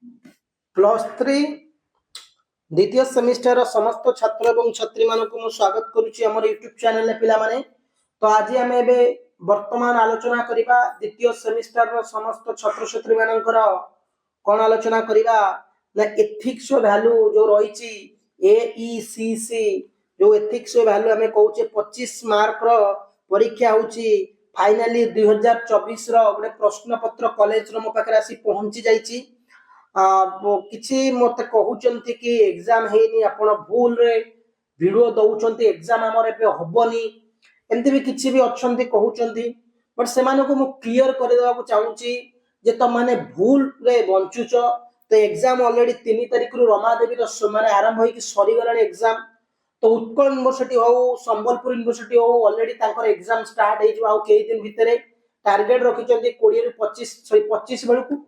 Plus three द्वितीय semester समस्त छात्र एवं छात्री मानक मु स्वागत करुच्ची हमर यूट्यूब चैनल पिला माने। तो आज आम एबे वर्तमान आलोचना करिबा द्वितीय सेमिस्टर रो समस्त छात्र छात्री मानकर कोन आलोचना करिबा ना एथिक्स वैल्यू जो रहिची एईसीसी जो एथिक्स वैल्यू हमें कहूचे 25 मार्क रो परीक्षा होची। फाइनली 2024 रो गोटे प्रश्न पत्र कॉलेज रो मो पाखरे आसी पहुंची जाईची। किछि मते कहउचंती कि एग्जाम हेनी आपण भूल रे वीडियो दउचंती एग्जाम हमर एबे हबनी एमती भी किछि भी अछंती कहउचंती। बट सेमाने को मु क्लियर कर देबा को चाहूची जे त माने भूल रे बंचुच। तो एग्जाम ऑलरेडी 3 तारिख रु रमादेवी रो माने आरंभ होई कि सरी गलानी एग्जाम। तो उत्कल यूनिवर्सिटी हो संबलपुर यूनिवर्सिटी हो ऑलरेडी तांकर एग्जाम स्टार्ट हे जो कई दिन भितरे टारगेट रखिचंती 20 रु 25 बेलकू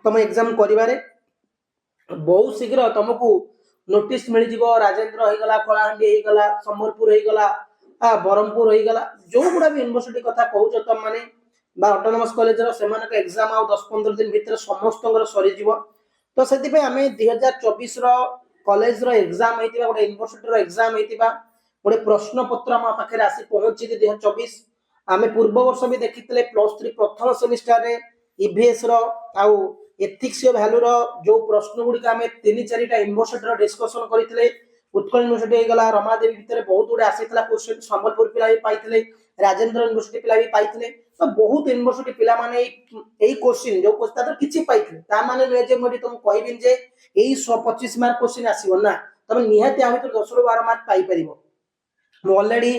तुम एग्जाम करिबारे बहुत शीघ्र तुमको नोटिस मिल जिवो। राजेंद्र हो गला, कलाहांडी हो गला, संबलपुर हो गला, बरहमपुर हो गला, जो गुडा भी यूनिवर्सिटी कथा कहउछ तुम माने बा ऑटोनोमस कॉलेज रो सेमान का एग्जाम आ 10-15 दिन भीतर समस्तंगर सरी जिवो। तो सेति पे हमें 2024 रो कॉलेज रो एग्जाम हेतिबा गोटे यूनिवर्सिटी रो एग्जाम हेतिबा गोटे प्रश्न पत्र हम पाखे आसी पहुंची 2024। आमे पूर्व वर्ष भी देखितले प्लस 3 प्रथम सेमिस्टर रे ईवीएस रो आउ एथिक्स वैल्यू रो जो प्रश्न गुडी का हमें 3-4टा यूनिवर्सिटी रो डिस्कशन करितले। उत्कल यूनिवर्सिटी हो गला, रमादेवी भीतर बहुत गुडे आसीतला क्वेश्चन, संबलपुर पिला भी पाइतले, राजेंद्र यूनिवर्सिटी पिला भी पाइतले। तो बहुत यूनिवर्सिटी पिला माने एई क्वेश्चन जो क्वेश्चन तर किछि पाइतले ता माने नै जे मोडी तुम कहबिन जे एई 125 मार्क क्वेश्चन आसीबो ना, तमे निहाती आ भीतर 10 रु 12 मार्क पाई परिबो। ऑलरेडी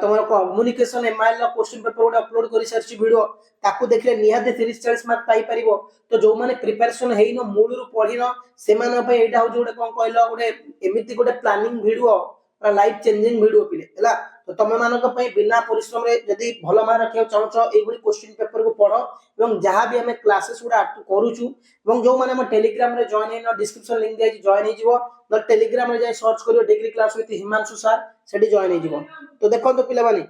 तुम कम्युनिकेशन एमआईएल क्वेश्चन पेपर गोटे अपलोड कर सारी वीडियो ताकू देखले निहाते 30-40 मार्क पाई परिबो। तो जो माने प्रिपरेशन हेइनो मूलरू पढिनो सेमान पे एटा हो जोडे कोन कहलो गोटे एमिति गोटे planning video life changing video पिले हला। तो तमे मानक पे बिना परिश्रम रे जदी भलो मार्क रखियो चाहछो एई गुडी क्वेश्चन पेपर को पढो एवं जहां भी हमें क्लासेस गुडा करूछु एवं जो माने हम टेलीग्राम रे जॉइन हेनो डिस्क्रिप्शन लिंक दे जॉइन हे जिवो। तो टेलीग्राम रे जाय सर्च करियो degree class with Himanshu sir Sethi join हे जिवो। तो देखो तो पिला माने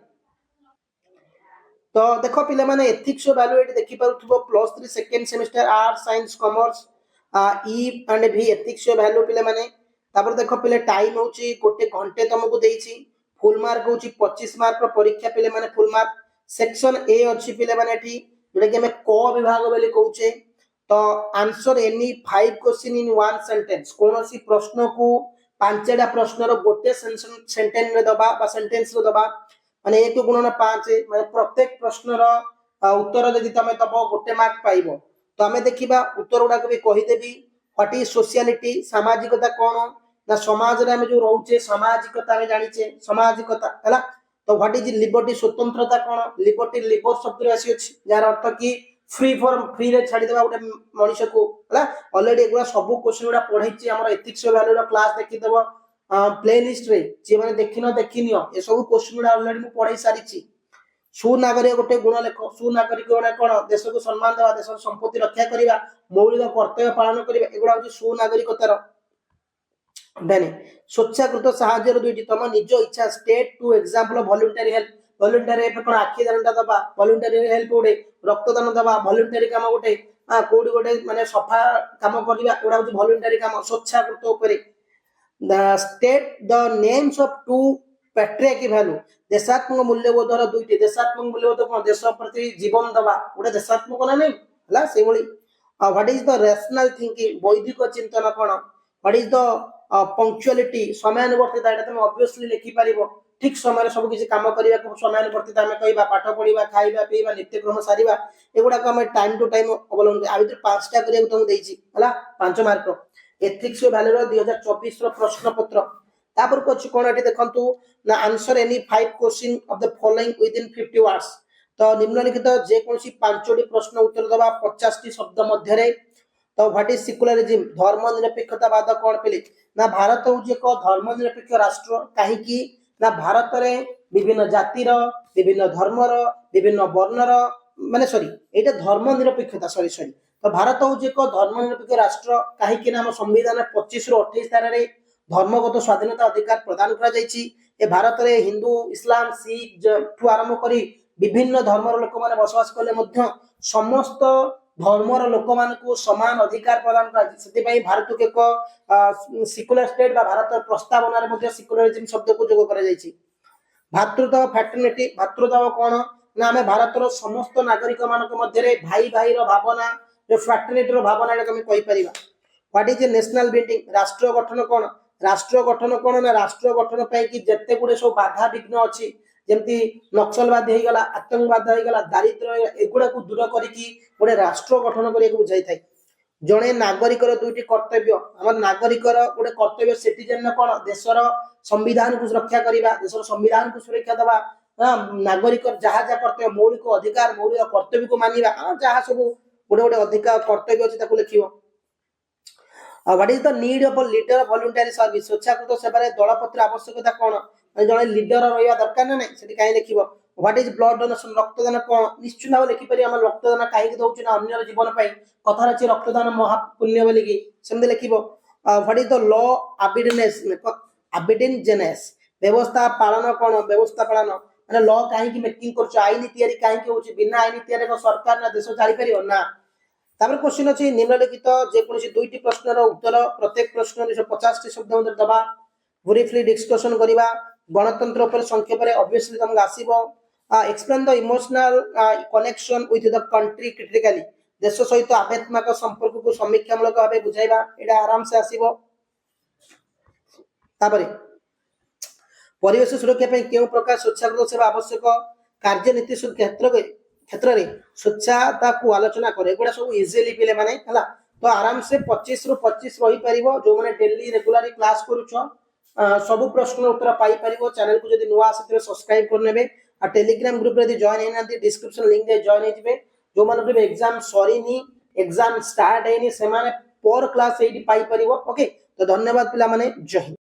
तो देखो पिला माने एथिक्स वैल्यू एटी देखि पाउथबो plus 3 second semester arts science commerce ई एंड भी एथिक्स वैल्यू पिला माने। तापर देखो पिले टाइम होची गोटे घंटे तुमको देइची। फुल मार्क होची 25 मार्क रो परीक्षा पिले माने फुल मार्क। सेक्शन ए अछि पिले माने एठी जेटा कि हमें क विभाग बेले कहउचे। तो answer any 5 question in one sentence कोनोसी प्रश्न को पांचटा प्रश्न रो गोटे सेंटेंस रे दबा बा सेंटेंस रो दबा माने 1 गुणन 5 माने प्रत्येक प्रश्न रो उत्तर जदि तमे तब गोटे मार्क पाइबो। तो हमें देखिबा उत्तर गुडा को भी कहि देबी। व्हाट इज सोशियलिटी सामाजिकता कोन ना समाज रे हम जो रहउचे सामाजिकता में जानिचे सामाजिकता हला। तो व्हाट इज लिबर्टी स्वतंत्रता कोन लिबर्टी लिबर शब्द रे आसी अछि जार अर्थ की फ्री फॉर फ्री रे छाडी देबा गोटे मनुष्य को हला। ऑलरेडी एगुडा सब क्वेश्चन गुडा पढाइची हमर एथिक्स वैल्यू रो क्लास देखि देबो प्लेलिस्ट रे जे माने देखिनो देखिनियो ए सब क्वेश्चन गुडा ऑलरेडी मु पढाई सारिची। सुनागरिक गोटे गुण लेख सुनागरिक गुण कोन देश को सम्मान देबा देश संपत्ति रक्षा करिबा मौलिक कर्तव्य पालन करिबा एगुडा होची सुनागरिकतार देने। स्वच्छाकृत साहाय्यर दुईटी तुम निज इच्छा state two example voluntary help voluntary help कोन आखि दानटा दबा वॉलंटरी हेल्प गोटे रक्तदान दबा वॉलंटरी काम गोटे कोडी गोटे माने सफा काम करिबा एगुडा होची वॉलंटरी काम स्वच्छाकृत ऊपर। The state the names of two patriotic value देशात्मक मूल्यबोधर दुईटी देशात्मक मूल्यबोध कोन देश प्रति जीवन दबा गोटे देशात्मक ना नै हला से बोली। What is the rational thinking बौद्धिक चिंतन कोन व्हाट इज द पंक्चुअलिटी समयानुवर्तिता एटा तुम ऑब्वियसली लिखि पारिबो। ठीक समय सब किसी काम करिया को समयानुवर्तिता हमें कहबा पाठ पढिबा खाइबा पीबा नित्यक्रम सारिबा एगुडा को हमें टाइम टू टाइम अवलंबन आ भीतर पांचटा करिया को तुम देइची हला 5 मार्क एथिक्स वैल्यू रो 2024 रो प्रश्न पत्र। तापर को कोन एटी देखंतु ना answer any 5 question of the following with in 50 words. तो निम्नलिखित जे कोनसी 5टी प्रश्न उत्तर दबा 50 टी शब्द मध्य रे। तो व्हाट इज सेक्युलरिज्म धर्मनिरपेक्षतावाद कोन पेले ना भारत होची एक धर्मनिरपेक्ष राष्ट्र काहे कि ना भारत रे विभिन्न जातिर विभिन्न धर्मर विभिन्न वर्णर माने सॉरी एटा धर्मनिरपेक्षता सॉरी तो भारत होची एक धर्मनिरपेक्ष राष्ट्र काहे कि ना हम संविधान 25 रु 28 तारा रे धर्मगत स्वाधीनता अधिकार प्रदान करा जायछि। ए भारत रे हिंदू इस्लाम सिख ठु आरंभ करी विभिन्न धर्मर लोक माने बसवास कले मध्य समस्त धर्मर लोक मानकु समान अधिकार प्रदान कर भारत को एक सिकुलर स्टेट भारत प्रस्तावना रे सिकुलरिज्म शब्द को जोग करा जायछि। भातृत्व फ्रेटर्निटी भातृत्व कौन ना आम भारत समस्त नागरिक मान मध्य भाई भाई भावना जो फ्रेटर्निटी भावना कही पार। व्हाट इज नेशनल बिल्डिंग राष्ट्र गठन कौन ना राष्ट्र गठन कि जिते गुड़े सब बाधा विघ्न अच्छी जमती नक्सलवाद हो गला आतंकवाद हो गला दारिद्र्य एगुड़ा को दूर करके गोटे राष्ट्र गठन करने बुझाई था। जड़े नागरिकर दुईटी कर्तव्य आम नागरिकर गोटे कर्तव्य सिटीजन कौन देशर संविधान को रक्षा करवा देशर संविधान को सुरक्षा देवा नागरिक जहाँ जहाँ कर्तव्य मौलिक अधिकार मौलिक कर्तव्य को मानिबा जहाँ सब गोटे गोटे अधिकार कर्तव्य अच्छे लिख। What is the need of leader voluntary service स्वेच्छाकृत सेवार दलपत्र आवश्यकता कौन जड़े लीडर रहा दरकार ना नहीं कहीं लिख। व्हाट इज ब्लड डोनेशन रक्तदान कौन निश्चित भाव लिखिपर आम रक्तदान कहीं दौर ना अन्य जीवन कथार अच्छे रक्तदान महापुण्य बोलिकी सेमती लिख। व्हाट इज द लॉ आबिडेंजेनेस व्यवस्था पालन कौन व्यवस्था पालन मैंने लॉ कहीं मेकिंग कर आईन तैयारी कहीं हो बिना आईन तैयारी सरकार ना देश चली पार ना। क्वेश्चन अच्छी निम्नलिखित जेकोसी दुईटी प्रश्नर उत्तर प्रत्येक प्रश्न 50 शब्द मध्य दबा ब्रीफली डिस्कशन करवा गणतंत्र उपर संक्षेप में ऑब्वियसली तुमको आसीबो। Explain the emotional connection with the country critically देश सहित आध्यात्मिक संपर्क को समीक्षामूलक भाव बुझाइबा एटा आराम से आसीबो। तापरे परिवेश सुरक्षा पे केउ प्रकार स्वच्छाकृत सेवा आवश्यक कार्यनीति क्षेत्र में स्वच्छता को आलोचना करे एगुड़ा सब इजिली पिले माने हला तो आराम से 25 रु 25 रही पारिबो जो माने डेली रेगुलरली क्लास करूछो सब प्रश्न उत्तर पाई पारिबो। चैनल को जदी नुआ आसे सब्सक्राइब कर नेबे आ टेलीग्राम ग्रुप रे जदी जॉइन हे नांती डिस्क्रिप्शन लिंक दे जॉइन हे जिवे जो माने भी एग्जाम सरीनी एग्जाम स्टार्ट हेनी से माने पर क्लास एडी पाई पारिबो। ओके तो धन्यवाद पिला माने जय हिंद।